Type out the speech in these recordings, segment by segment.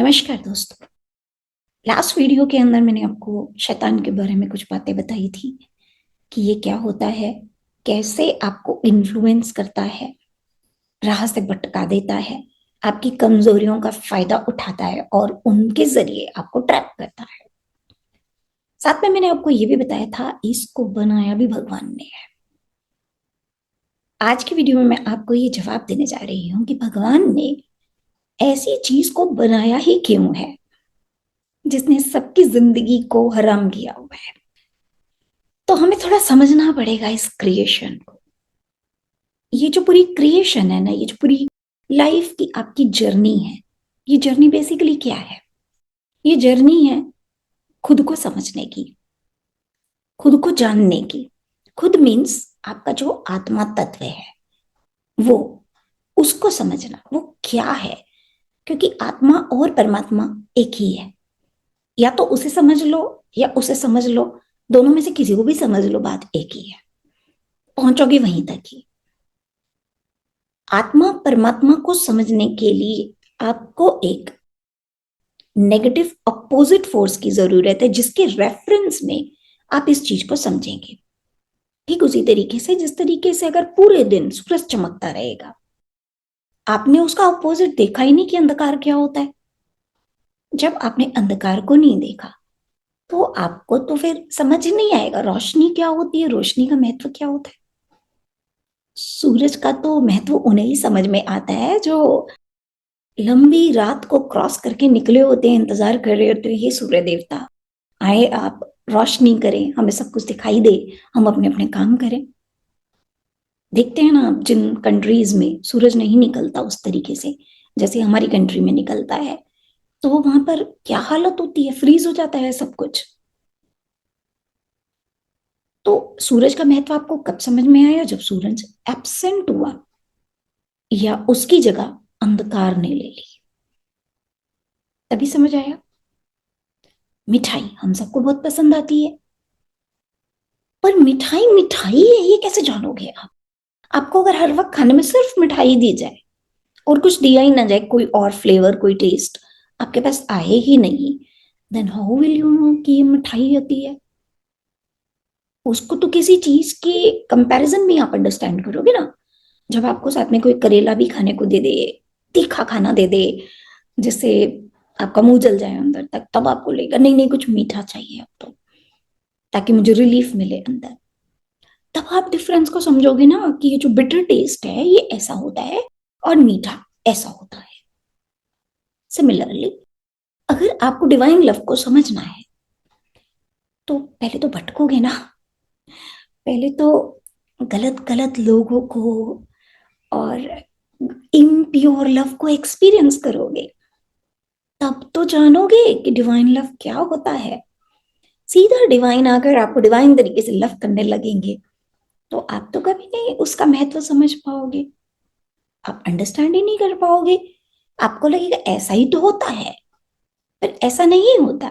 नमस्कार दोस्तों। Last video के अंदर मैंने आपको शैतान के बारे में कुछ बातें बताई थी कि ये क्या होता है, कैसे आपको इन्फ्लुएंस करता है, राह से भटका देता है, आपकी कमजोरियों का फायदा उठाता है और उनके जरिए आपको ट्रैप करता है। साथ में मैंने आपको ये भी बताया था इसको बनाया भी भगवान ने है। आज की वीडियो में मैं आपको ये जवाब देने जा रही हूँ कि भगवान ने ऐसी चीज को बनाया ही क्यों है जिसने सबकी जिंदगी को हराम किया हुआ है। तो हमें थोड़ा समझना पड़ेगा इस क्रिएशन को। ये जो पूरी क्रिएशन है ना, ये जो पूरी लाइफ की आपकी जर्नी है, ये जर्नी बेसिकली क्या है? ये जर्नी है खुद को समझने की, खुद को जानने की। खुद मीन्स आपका जो आत्मा तत्व है वो, उसको समझना वो क्या है। क्योंकि आत्मा और परमात्मा एक ही है। या तो उसे समझ लो या उसे समझ लो, दोनों में से किसी को भी समझ लो, बात एक ही है, पहुंचोगे वहीं तक ही। आत्मा परमात्मा को समझने के लिए आपको एक नेगेटिव अपोजिट फोर्स की जरूरत है जिसके रेफरेंस में आप इस चीज को समझेंगे। ठीक उसी तरीके से जिस तरीके से अगर पूरे दिन सूरज चमकता रहेगा, आपने उसका अपोजिट देखा ही नहीं कि अंधकार क्या होता है। जब आपने अंधकार को नहीं देखा तो आपको तो फिर समझ नहीं आएगा रोशनी क्या होती है, रोशनी का महत्व क्या होता है। सूरज का तो महत्व उन्हें ही समझ में आता है जो लंबी रात को क्रॉस करके निकले होते हैं, इंतजार कर रहे होते हैं ये सूर्य देवता आए, आप रोशनी करें, हमें सब कुछ दिखाई दे, हम अपने अपने काम करें। देखते हैं ना, जिन कंट्रीज में सूरज नहीं निकलता उस तरीके से जैसे हमारी कंट्री में निकलता है, तो वो वहां पर क्या हालत होती है, फ्रीज हो जाता है सब कुछ। तो सूरज का महत्व आपको कब समझ में आया? जब सूरज एब्सेंट हुआ या उसकी जगह अंधकार ने ले ली, तभी समझ आया। मिठाई हम सबको बहुत पसंद आती है, पर मिठाई मिठाई है ये कैसे जानोगे आप? आपको अगर हर वक्त खाने में सिर्फ मिठाई दी जाए और कुछ दिया ही ना जाए, कोई और फ्लेवर कोई टेस्ट आपके पास आए ही नहीं, then how will you know कि ये मिठाई होती है? उसको तो किसी चीज के कंपैरिजन में आप अंडरस्टैंड करोगे ना। जब आपको साथ में कोई करेला भी खाने को दे दे, तीखा खाना दे दे जिससे आपका मुंह जल जाए अंदर तक, तब आपको लगेगा नहीं नहीं कुछ मीठा चाहिए अब तो, ताकि मुझे रिलीफ मिले अंदर। तब आप डिफरेंस को समझोगे ना कि ये जो बिटर टेस्ट है ये ऐसा होता है और मीठा ऐसा होता है। सिमिलरली, अगर आपको डिवाइन लव को समझना है तो पहले तो भटकोगे ना। पहले तो गलत गलत लोगों को और इम्प्योर लव को एक्सपीरियंस करोगे, तब तो जानोगे कि डिवाइन लव क्या होता है। सीधा डिवाइन आकर आपको डिवाइन तरीके से लव करने लगेंगे तो आप तो कभी नहीं उसका महत्व समझ पाओगे, आप अंडरस्टैंड ही नहीं कर पाओगे। आपको लगेगा ऐसा ही तो होता है, पर ऐसा नहीं होता।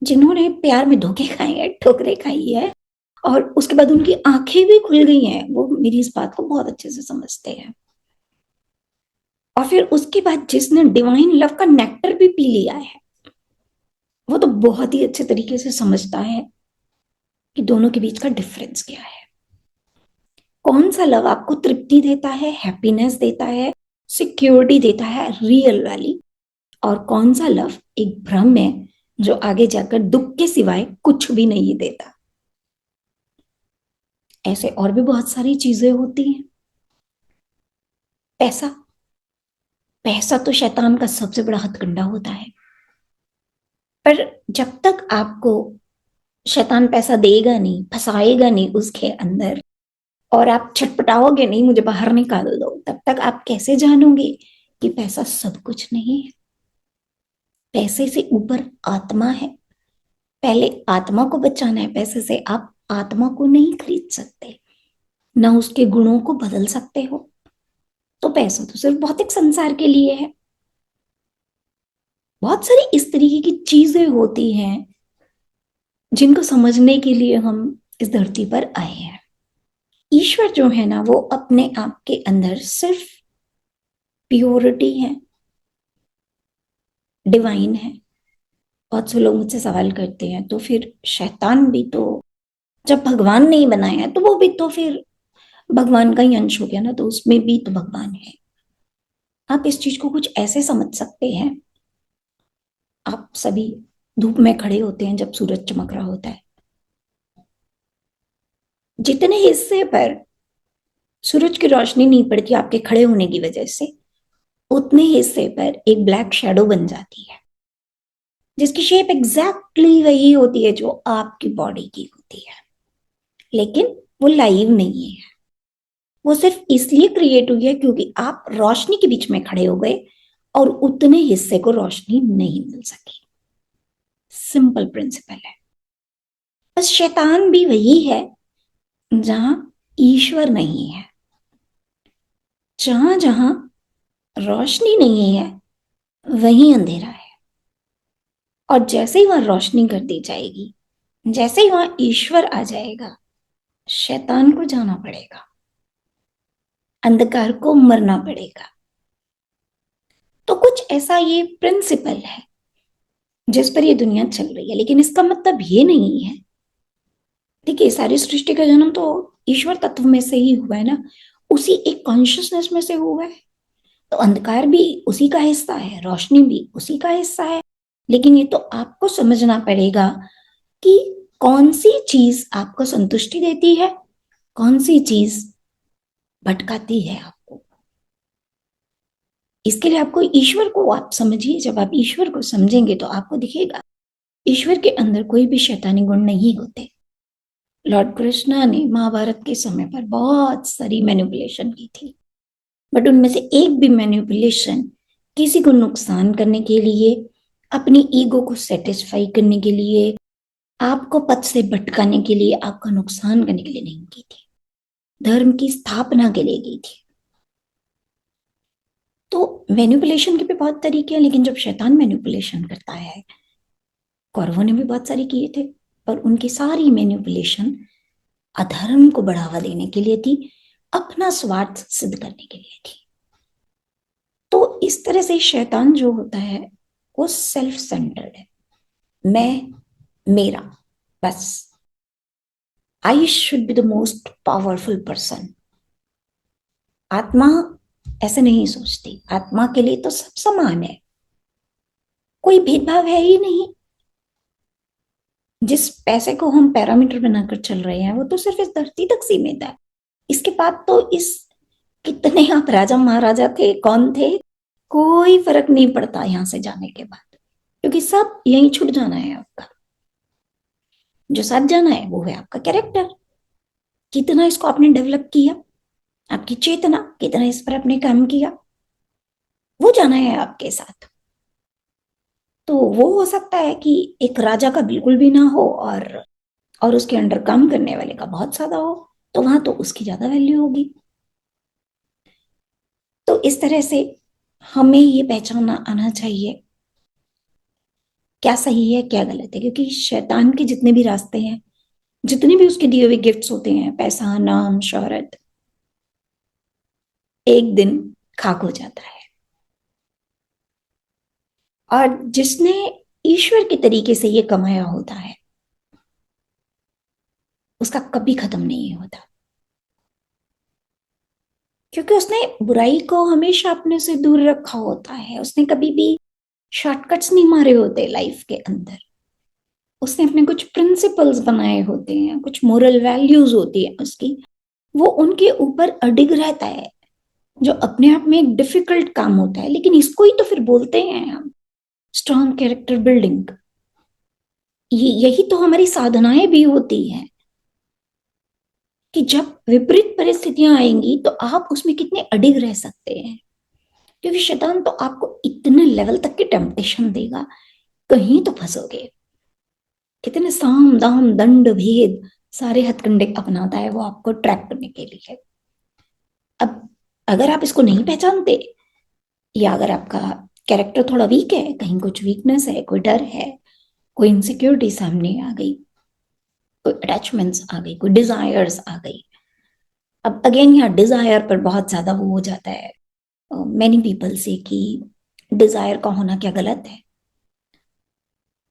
जिन्होंने प्यार में धोखे खाए हैं, ठोकरें खाई है और उसके बाद उनकी आंखें भी खुल गई हैं, वो मेरी इस बात को बहुत अच्छे से समझते हैं। और फिर उसके बाद जिसने डिवाइन लव का नेक्टर भी पी लिया है, वो तो बहुत ही अच्छे तरीके से समझता है कि दोनों के बीच का डिफरेंस क्या है। कौन सा लव आपको तृप्ति देता है, हैप्पीनेस देता है, सिक्योरिटी देता है रियल वाली, और कौन सा लव एक भ्रम है जो आगे जाकर दुख के सिवाय कुछ भी नहीं देता। ऐसे और भी बहुत सारी चीजें होती हैं। पैसा, पैसा तो शैतान का सबसे बड़ा हथकंडा होता है। पर जब तक आपको शैतान पैसा देगा नहीं, फंसाएगा नहीं उसके अंदर, और आप छटपटाओगे नहीं मुझे बाहर निकाल दो, तब तक आप कैसे जानोगे कि पैसा सब कुछ नहीं है। पैसे से ऊपर आत्मा है। पहले आत्मा को बचाना है। पैसे से आप आत्मा को नहीं खरीद सकते, ना उसके गुणों को बदल सकते हो। तो पैसा तो सिर्फ भौतिक संसार के लिए है। बहुत सारी इस तरीके की चीजें होती हैं जिनको समझने के लिए हम इस धरती पर आए हैं। ईश्वर जो है ना, वो अपने आप के अंदर सिर्फ प्योरिटी है। डिवाइन है। बहुत से लोग मुझसे सवाल करते हैं तो फिर शैतान भी तो जब भगवान नहीं बनाया है तो वो भी तो फिर भगवान का ही अंश हो गया ना, तो उसमें भी तो भगवान है। आप इस चीज को कुछ ऐसे समझ सकते हैं, आप सभी धूप में खड़े होते हैं जब सूरज चमक रहा होता है, जितने हिस्से पर सूरज की रोशनी नहीं पड़ती आपके खड़े होने की वजह से, उतने हिस्से पर एक ब्लैक शैडो बन जाती है, जिसकी शेप एग्जैक्टली वही होती है जो आपकी बॉडी की होती है, लेकिन वो लाइव नहीं है। वो सिर्फ इसलिए क्रिएट हुई है क्योंकि आप रोशनी के बीच में खड़े हो गए और उतने हिस्से को रोशनी नहीं मिल सकी। सिंपल प्रिंसिपल है। बस शैतान भी वही है जहां ईश्वर नहीं है। जहां जहां रोशनी नहीं है वहीं अंधेरा है। और जैसे ही वहां रोशनी कर दी जाएगी, जैसे ही वहां ईश्वर आ जाएगा, शैतान को जाना पड़ेगा, अंधकार को मरना पड़ेगा। तो कुछ ऐसा ये प्रिंसिपल है जिस पर ये दुनिया चल रही है, लेकिन इसका मतलब ये नहीं है, देखिए सारी सृष्टि का जन्म तो ईश्वर तत्व में से ही हुआ है ना, उसी एक कॉन्शियसनेस में से हुआ है। तो अंधकार भी उसी का हिस्सा है, रोशनी भी उसी का हिस्सा है। लेकिन ये तो आपको समझना पड़ेगा कि कौन सी चीज आपको संतुष्टि देती है, कौन सी चीज भटकाती है आपको। इसके लिए आपको ईश्वर को आप समझिए। जब आप ईश्वर को समझेंगे तो आपको दिखेगा ईश्वर के अंदर कोई भी शैतानी गुण नहीं होते। लॉर्ड कृष्णा ने महाभारत के समय पर बहुत सारी मैनिपुलेशन की थी, बट उनमें से एक भी मैनिपुलेशन किसी को नुकसान करने के लिए, अपनी ईगो को सेटिस्फाई करने के लिए, आपको पद से भटकाने के लिए, आपका नुकसान करने के लिए नहीं की थी, धर्म की स्थापना के लिए की थी। तो मैनिपुलेशन के भी बहुत तरीके हैं, लेकिन जब शैतान मैनिपुलेशन करता है, कौरवों ने भी बहुत सारी किए थे, पर उनकी सारी मैनिपुलेशन अधर्म को बढ़ावा देने के लिए थी, अपना स्वार्थ सिद्ध करने के लिए थी। तो इस तरह से शैतान जो होता है वो सेल्फ सेंटर्ड है। मैं, मेरा, बस। I should be the most powerful person. आत्मा ऐसे नहीं सोचती, आत्मा के लिए तो सब समान है, कोई भेदभाव है ही नहीं। जिस पैसे को हम पैरामीटर बनाकर चल रहे हैं वो तो सिर्फ इस धरती तक सीमित है। इसके बाद तो इस कितने आप राजा महाराजा थे, कौन थे, कोई फर्क नहीं पड़ता यहां से जाने के बाद, क्योंकि सब यहीं छूट जाना है आपका। जो साथ जाना है वो है आपका कैरेक्टर, कितना इसको आपने डेवलप किया, आपकी चेतना कितना इस पर आपने काम किया, वो जाना है आपके साथ। तो वो हो सकता है कि एक राजा का बिल्कुल भी ना हो और उसके अंडर काम करने वाले का बहुत ज्यादा हो, तो वहां तो उसकी ज्यादा वैल्यू होगी। तो इस तरह से हमें ये पहचानना आना चाहिए क्या सही है क्या गलत है, क्योंकि शैतान के जितने भी रास्ते हैं, जितने भी उसके दिए हुए गिफ्ट्स होते हैं, पैसा, नाम, शोहरत, एक दिन खाक हो जाता है। और जिसने ईश्वर के तरीके से ये कमाया होता है उसका कभी खत्म नहीं होता, क्योंकि उसने बुराई को हमेशा अपने से दूर रखा होता है। उसने कभी भी शॉर्टकट्स नहीं मारे होते लाइफ के अंदर। उसने अपने कुछ प्रिंसिपल्स बनाए होते हैं, कुछ मोरल वैल्यूज होती है उसकी, वो उनके ऊपर अडिग रहता है, जो अपने आप में एक डिफिकल्ट काम होता है। लेकिन इसको ही तो फिर बोलते हैं हम स्ट्रॉन्ग कैरेक्टर बिल्डिंग। यही तो हमारी साधनाएं भी होती हैं कि जब विपरीत परिस्थितियां आएंगी तो आप उसमें कितने अडिग रह सकते हैं। क्योंकि शैतान तो आपको इतने लेवल तक की टेम्पटेशन देगा, कहीं तो फंसोगे। कितने साम दाम दंड भेद सारे हथकंडे अपनाता है वो आपको ट्रैप करने के लिए। अब अगर आप इसको नहीं पहचानते, या अगर आपका कैरेक्टर थोड़ा वीक है, कहीं कुछ वीकनेस है, कोई डर है, कोई इनसिक्योरिटी सामने आ गई, कोई अटैचमेंट्स आ गई, कोई डिजायर्स आ गई। अब अगेन यहाँ डिजायर पर बहुत ज्यादा वो हो जाता है मैनी पीपल से कि डिजायर का होना क्या गलत है।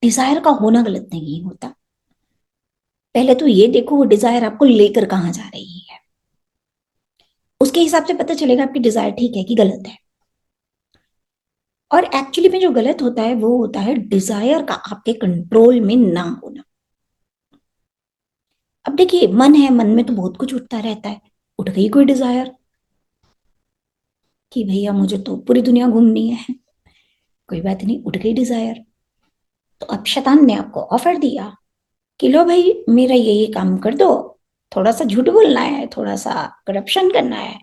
डिजायर का होना गलत नहीं होता। पहले तो ये देखो वो डिजायर आपको लेकर कहाँ जा रही है, उसके हिसाब से पता चलेगा आपकी डिजायर ठीक है कि गलत है। और एक्चुअली में जो गलत होता है वो होता है डिजायर का आपके कंट्रोल में ना होना। अब देखिए मन है, मन में तो बहुत कुछ उठता रहता है। उठ गई कोई डिजायर कि भैया मुझे तो पूरी दुनिया घूमनी है, कोई बात नहीं, उठ गई डिजायर। तो अब शैतान ने आपको ऑफर दिया कि लो भाई मेरा ये काम कर दो, थोड़ा सा झूठ बोलना है, थोड़ा सा करप्शन करना है,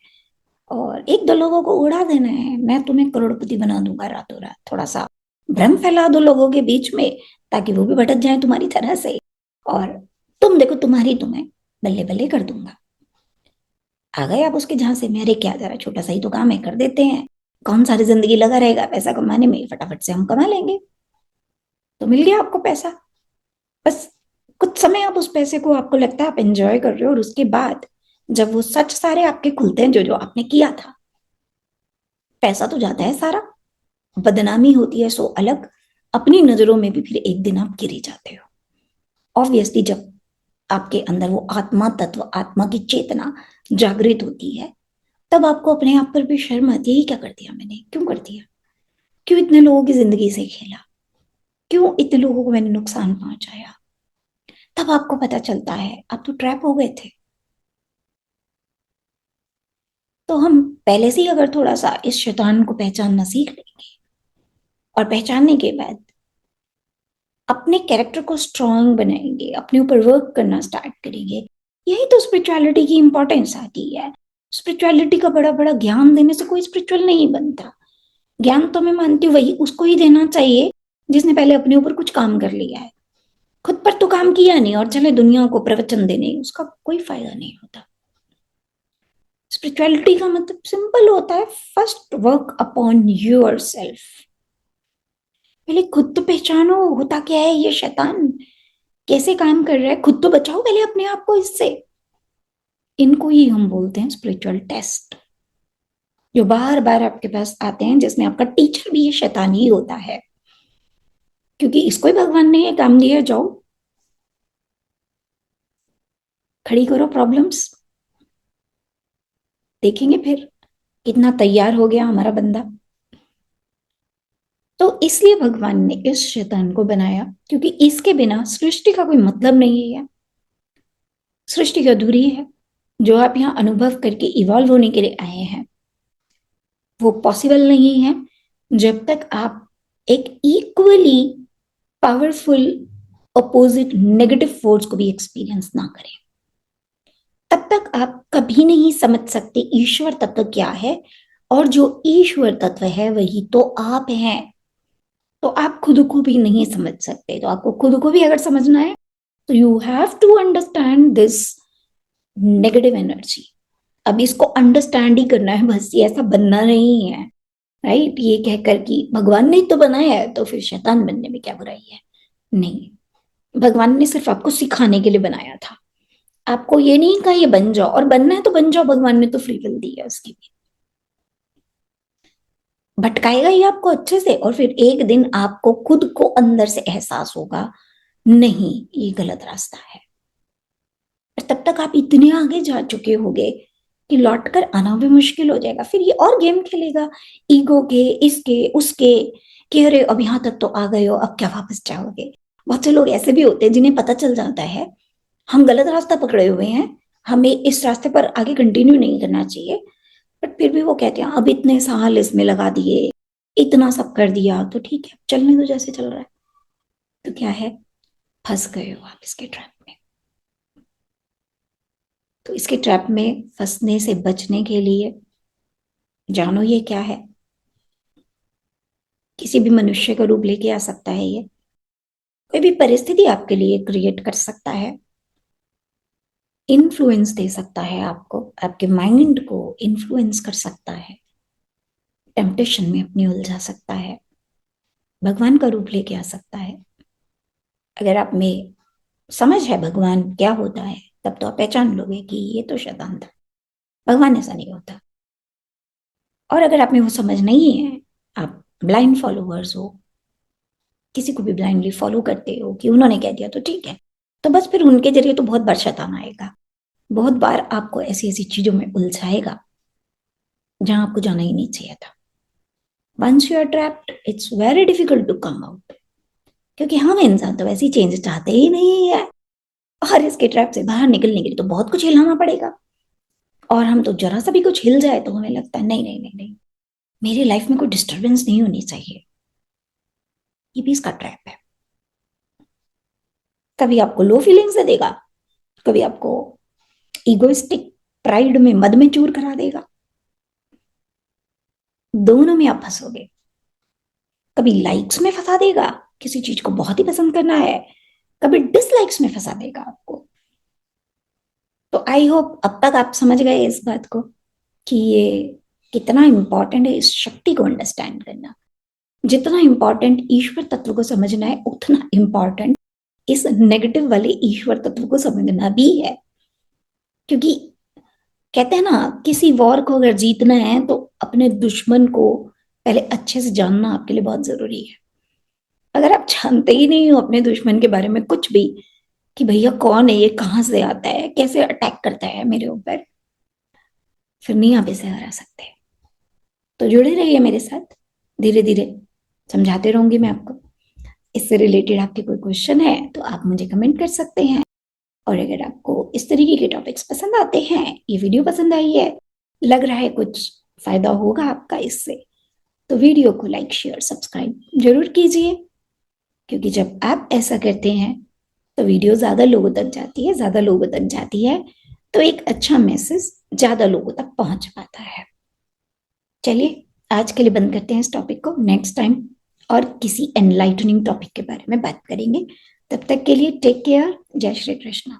और एक दो लोगों को उड़ा देना है, मैं तुम्हें करोड़पति बना दूंगा रातों रात। थोड़ा सा भ्रम फैला दो लोगों के बीच में ताकि वो भी भटक जाएं तुम्हारी तरह से, और तुम देखो तुम्हारी तुम्हें बल्ले बल्ले कर दूंगा। आ गए आप उसके झांसे में, अरे क्या जरा छोटा सा ही तो काम है, कर देते हैं, कौन सारी जिंदगी लगा रहेगा पैसा कमाने में, फटाफट से हम कमा लेंगे। तो मिल गया आपको पैसा। बस कुछ समय आप उस पैसे को आपको लगता है आप एंजॉय कर रहे हो, और उसके बाद जब वो सच सारे आपके खुलते हैं जो जो आपने किया था, पैसा तो जाता है सारा, बदनामी होती है सो अलग, अपनी नजरों में भी फिर एक दिन आप गिरे जाते हो। ऑब्वियसली जब आपके अंदर वो आत्मा तत्व, आत्मा की चेतना जागृत होती है, तब आपको अपने आप पर भी शर्म आती है, ये क्या कर दिया मैंने, क्यों कर दिया, क्यों इतने लोगों की जिंदगी से खेला, क्यों इतने लोगों को मैंने नुकसान पहुंचाया। तब आपको पता चलता है आप तो ट्रैप हो गए थे। तो हम पहले से ही अगर थोड़ा सा इस शैतान को पहचानना सीख लेंगे, और पहचानने के बाद अपने कैरेक्टर को स्ट्रांग बनाएंगे, अपने ऊपर वर्क करना स्टार्ट करेंगे, यही तो स्पिरिचुअलिटी की इंपॉर्टेंस आती है। स्पिरिचुअलिटी का बड़ा बड़ा ज्ञान देने से कोई स्पिरिचुअल नहीं बनता। ज्ञान तो मैं मानती हूँ वही उसको ही देना चाहिए जिसने पहले अपने ऊपर कुछ काम कर लिया है। खुद पर तो काम किया नहीं और चले दुनिया को प्रवचन देने, उसका कोई फायदा नहीं होता। स्पिरिचुअलिटी का मतलब सिंपल होता है, first work upon your self. पहले खुद तो पहचानो होता क्या है ये शैतान, कैसे काम कर रहा है, खुद तो बचाओ पहले अपने आप को इससे। इनको ही हम बोलते हैं स्पिरिचुअल टेस्ट, जो बार बार आपके पास आते हैं, जिसमें आपका टीचर भी ये शैतान ही होता है, क्योंकि इसको ही भगवान ने ये काम दिया, जाओ खड़ी करो प्रॉब्लम्स, देखेंगे फिर कितना तैयार हो गया हमारा बंदा। तो इसलिए भगवान ने इस शैतान को बनाया, क्योंकि इसके बिना सृष्टि का कोई मतलब नहीं है, सृष्टि अधूरी है। जो आप यहाँ अनुभव करके इवॉल्व होने के लिए आए हैं वो पॉसिबल नहीं है जब तक आप एक equally powerful opposite negative force को भी एक्सपीरियंस ना करें। तब तक आप कभी नहीं समझ सकते ईश्वर तत्व क्या है, और जो ईश्वर तत्व है वही तो आप हैं। तो आप खुद को भी नहीं समझ सकते, तो आपको खुद को भी अगर समझना है तो you have to understand this negative energy. अब इसको अंडरस्टैंड ही करना है बस, ये ऐसा बनना नहीं है, राइट? ये कहकर कि भगवान ने तो बनाया है तो फिर शैतान बनने में क्या बुराई है, नहीं। भगवान ने सिर्फ आपको सिखाने के लिए बनाया था, आपको ये नहीं कहा ये बन जाओ, और बनना है तो बन जाओ, भगवान ने तो फ्री विल दी है उसकी भी। भटकाएगा ही आपको अच्छे से, और फिर एक दिन आपको खुद को अंदर से एहसास होगा नहीं ये गलत रास्ता है। और तब तक आप इतने आगे जा चुके होगे कि लौट कर आना भी मुश्किल हो जाएगा। फिर ये और गेम खेलेगा ईगो के, इसके उसके, कि अरे अब यहाँ तक तो आ गए हो, अब क्या वापस जाओगे। बहुत से लोग ऐसे भी होते हैं जिन्हें पता चल जाता है हम गलत रास्ता पकड़े हुए हैं, हमें इस रास्ते पर आगे कंटिन्यू नहीं करना चाहिए, बट फिर भी वो कहते हैं अब इतने साल इसमें लगा दिए, इतना सब कर दिया तो ठीक है चलने दो जैसे चल रहा है। तो क्या है, फंस गए हो आप इसके ट्रैप में। तो इसके ट्रैप में फंसने से बचने के लिए जानो ये क्या है, किसी भी मनुष्य का रूप लेके आ सकता है ये, कोई भी परिस्थिति आपके लिए क्रिएट कर सकता है, इन्फ्लुएंस दे सकता है आपको, आपके माइंड को इन्फ्लुएंस कर सकता है, टेम्पटेशन में अपनी उलझा सकता है, भगवान का रूप लेके आ सकता है। अगर आप में समझ है भगवान क्या होता है तब तो आप पहचान लोगे कि ये तो शैतान था, भगवान ऐसा नहीं होता। और अगर आप में वो समझ नहीं है, आप ब्लाइंड फॉलोअर्स हो, किसी को भी ब्लाइंडली फॉलो करते हो कि उन्होंने कह दिया तो ठीक है, तो बस फिर उनके जरिए तो बहुत बार शैतान आएगा, बहुत बार आपको ऐसी ऐसी चीजों में उलझाएगा जहां आपको जाना ही नहीं चाहिए था। Once you are trapped it's very difficult to come out, क्योंकि हम इंसान तो वैसे ही चेंज चाहते ही नहीं है, और इसके ट्रैप से बाहर निकलने के लिए तो बहुत कुछ हिलाना पड़ेगा। और हम तो जरा सा भी कुछ हिल जाए तो हमें लगता है नहीं नहीं नहीं नहीं, मेरी लाइफ में कोई डिस्टरबेंस नहीं होनी चाहिए। ये भी इसका ट्रैप है। कभी आपको लो फीलिंग्स दे देगा, कभी आपको इगोइस्टिक प्राइड में मद में चूर करा देगा, दोनों में आप फंसोगे। कभी लाइक्स में फंसा देगा, किसी चीज को बहुत ही पसंद करना है, कभी डिसलाइक्स में फंसा देगा आपको। तो आई होप अब तक आप समझ गए इस बात को कि ये कितना इंपॉर्टेंट है इस शक्ति को अंडरस्टैंड करना। जितना इंपॉर्टेंट ईश्वर तत्व को समझना है, उतना इंपॉर्टेंट इस नेगेटिव वाले ईश्वर तत्व को समझना भी है। क्योंकि कहते हैं ना, किसी वॉर को अगर जीतना है तो अपने दुश्मन को पहले अच्छे से जानना आपके लिए बहुत जरूरी है। अगर आप जानते ही नहीं हो अपने दुश्मन के बारे में कुछ भी, कि भैया कौन है, ये कहां से आता है, कैसे अटैक करता है मेरे ऊपर, फिर नहीं आप इसे हरा सकते। तो जुड़े रहिए मेरे साथ, धीरे धीरे समझाते रहूंगी मैं आपको। इससे रिलेटेड आपके कोई क्वेश्चन है तो आप मुझे कमेंट कर सकते हैं। और अगर आपको इस तरीके के टॉपिक्स पसंद आते हैं, ये वीडियो पसंद आई है, लग रहा है कुछ फायदा होगा आपका इससे, तो वीडियो को लाइक शेयर सब्सक्राइब जरूर कीजिए। क्योंकि जब आप ऐसा करते हैं तो वीडियो ज्यादा लोगों तक जाती है, ज्यादा लोगों तक जाती है तो एक अच्छा मैसेज ज्यादा लोगों तक पहुंच पाता है। चलिए आज के लिए बंद करते हैं इस टॉपिक को, नेक्स्ट टाइम और किसी एनलाइटनिंग टॉपिक के बारे में बात करेंगे। तब तक के लिए टेक केयर, जय श्री कृष्ण।